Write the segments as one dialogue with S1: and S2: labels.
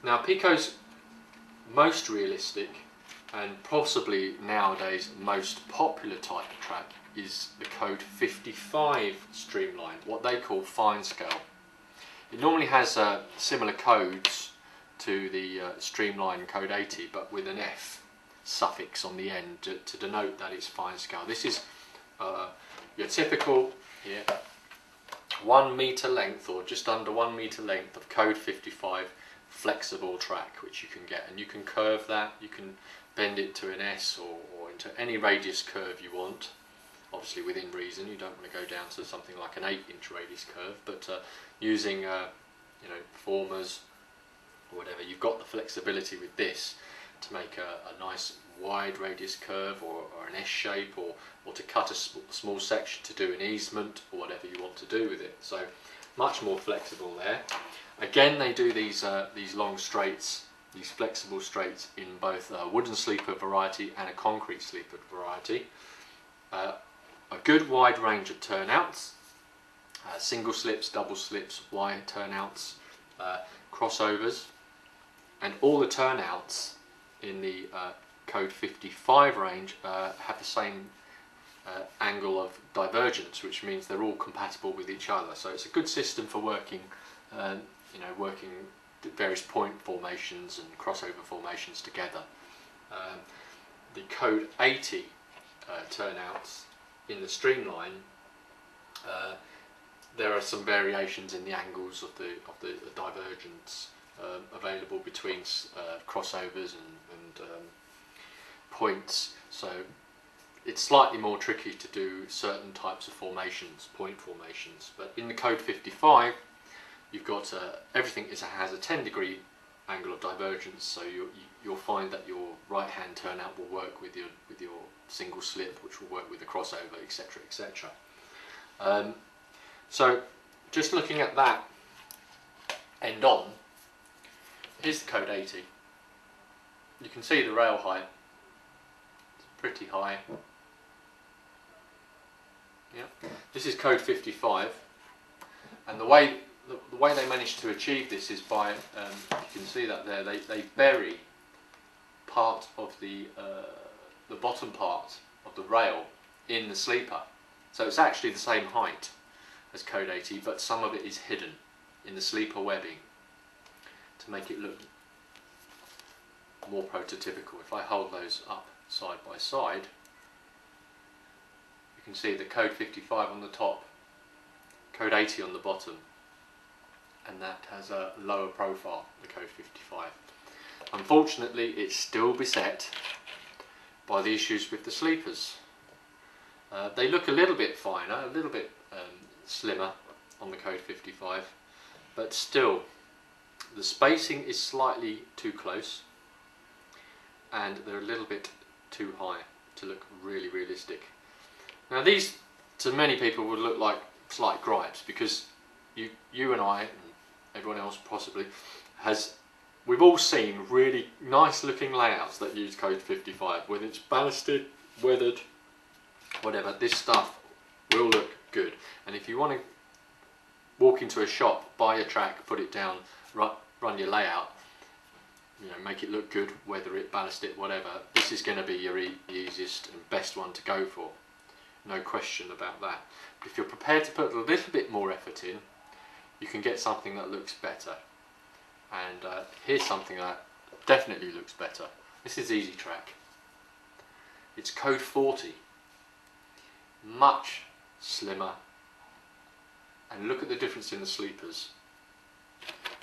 S1: Now Pico's most realistic and possibly nowadays most popular type of track is the code 55 streamline, what they call finescale. It normally has similar codes to the streamline code 80, but with an F suffix on the end to denote that it's finescale. This is your typical here 1 meter length, or just under 1 meter length of code 55 flexible track, which you can get, and you can curve that, you can bend it to an S or into any radius curve you want, obviously within reason. You don't want to go down to something like an 8-inch radius curve, but using you know, formers or whatever, you've got the flexibility with this to make a nice wide radius curve, or an S shape, or to cut a small section to do an easement, or whatever you want to do with it. So much more flexible there. Again, they do these long straights, these flexible straights, in both a wooden sleeper variety and a concrete sleeper variety. A good wide range of turnouts, single slips, double slips, wide turnouts, crossovers, and all the turnouts in the code 55 range have the same angle of divergence, which means they're all compatible with each other. So it's a good system for working, you know, working various point formations and crossover formations together. The code 80 turnouts in the streamline, there are some variations in the angles of the divergence available between crossovers and points, so it's slightly more tricky to do certain types of formations, point formations. But in the code 55, you've got everything has a 10-degree angle of divergence, so you'll find that your right hand turnout will work with your single slip, which will work with the crossover, etc., etc. So just looking at that end on, here's the code 80. You can see the rail height. It's pretty high. Yeah. This is code 55, and the way they managed to achieve this is by, you can see that there, they bury part of the bottom part of the rail in the sleeper, so it's actually the same height as code 80, but some of it is hidden in the sleeper webbing to make it look more prototypical. If I hold those up side by side, you can see the code 55 on the top, code 80 on the bottom, and that has a lower profile, the code 55. Unfortunately, it's still beset by the issues with the sleepers. They look a little bit finer, a little bit slimmer on the code 55, but still the spacing is slightly too close and they're a little bit too high to look really realistic. Now these, to many people, would look like slight gripes, because you and I, and everyone else possibly, we've all seen really nice looking layouts that use code 55, whether it's ballasted, weathered, whatever. This stuff will look good, and if you want to walk into a shop, buy a track, put it down, run your layout, you know, make it look good, weather it, ballast it, whatever, this is going to be your easiest and best one to go for. No question about that. But if you're prepared to put a little bit more effort in, you can get something that looks better. And here's something that definitely looks better. This is Easitrac. It's code 40. Much slimmer. And look at the difference in the sleepers.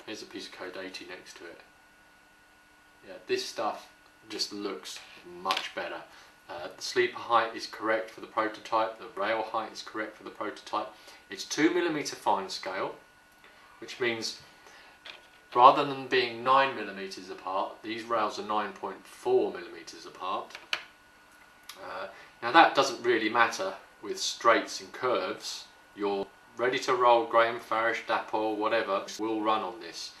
S1: Here's a piece of code 80 next to it. Yeah, this stuff just looks much better. The sleeper height is correct for the prototype, the rail height is correct for the prototype. It's 2mm fine scale, which means rather than being 9mm apart, these rails are 9.4mm apart. Now that doesn't really matter with straights and curves. Your ready to roll Graham Farish, Dapol, whatever will run on this.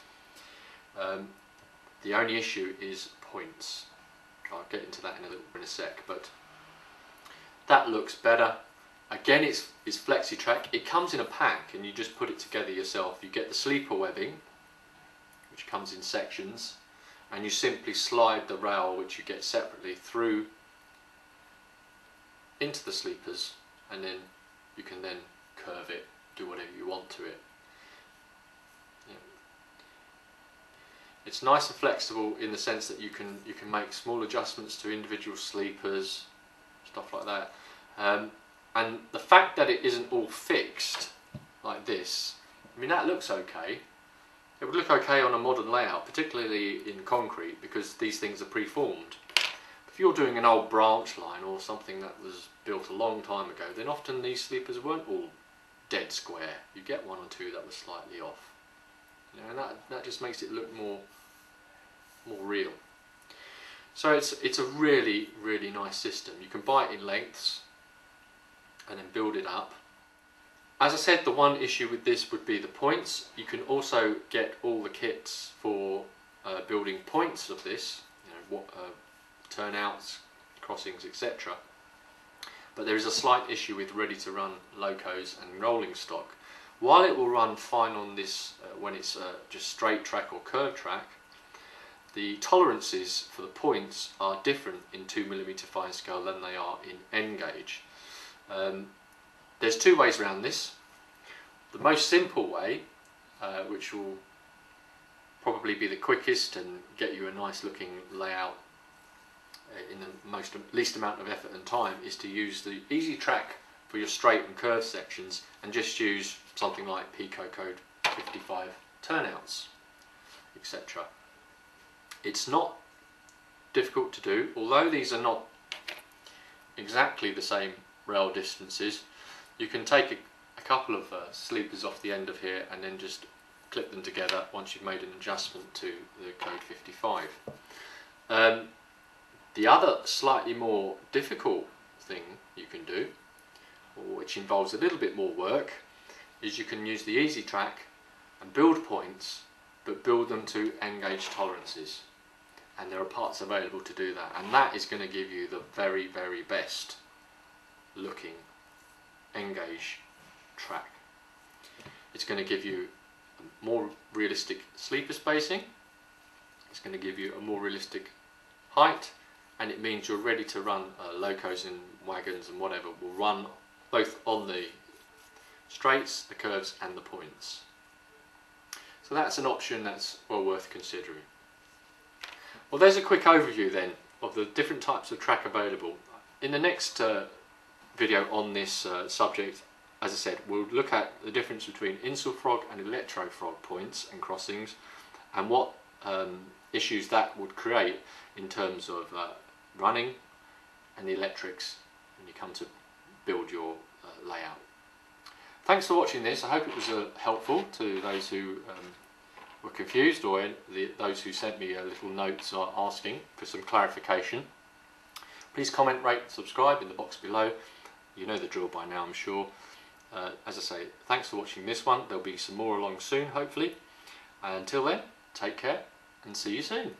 S1: The only issue is points. I'll get into that in a sec, but that looks better. Again, it's Easitrac. It comes in a pack and you just put it together yourself. You get the sleeper webbing, which comes in sections, and you simply slide the rail, which you get separately, through into the sleepers, and then you can then curve it, do whatever you want to it. Yeah. It's nice and flexible in the sense that you can make small adjustments to individual sleepers, stuff like that. And the fact that it isn't all fixed like this, I mean, that looks okay. It would look okay on a modern layout, particularly in concrete, because these things are preformed. If you're doing an old branch line or something that was built a long time ago, then often these sleepers weren't all dead square. You get one or two that were slightly off. You know, and that just makes it look more real. So it's a really, really nice system. You can buy it in lengths and then build it up. As I said, the one issue with this would be the points. You can also get all the kits for building points of this, you know, turnouts, crossings, etc. But there is a slight issue with ready to run locos and rolling stock. While it will run fine on this when it's just straight track or curved track, the tolerances for the points are different in 2mm fine scale than they are in N gauge. There's two ways around this. The most simple way, which will probably be the quickest and get you a nice looking layout in the least amount of effort and time, is to use the Easitrac for your straight and curved sections and just use something like Pico code 55 turnouts, etc. It's not difficult to do, although these are not exactly the same rail distances. You can take a couple of sleepers off the end of here and then just clip them together once you've made an adjustment to the code 55. The other slightly more difficult thing you can do, which involves a little bit more work, is you can use the Easitrac and build points, but build them to N gauge tolerances, and there are parts available to do that, and that is going to give you the very, very best looking N gauge track. It's going to give you a more realistic sleeper spacing, it's going to give you a more realistic height, and it means you're ready to run locos and wagons and whatever will run both on the straights, the curves and the points. So that's an option that's well worth considering. Well, there's a quick overview then of the different types of track available. In the next video on this subject, as I said, we'll look at the difference between insulfrog and electrofrog points and crossings, and what issues that would create in terms of running and the electrics when you come to build your layout. Thanks for watching this. I hope it was helpful to those who were confused, or those who sent me a little note asking for some clarification. Please comment, rate, subscribe in the box below. You know the drill by now, I'm sure. As I say, thanks for watching this one. There'll be some more along soon, hopefully. Until then, take care and see you soon.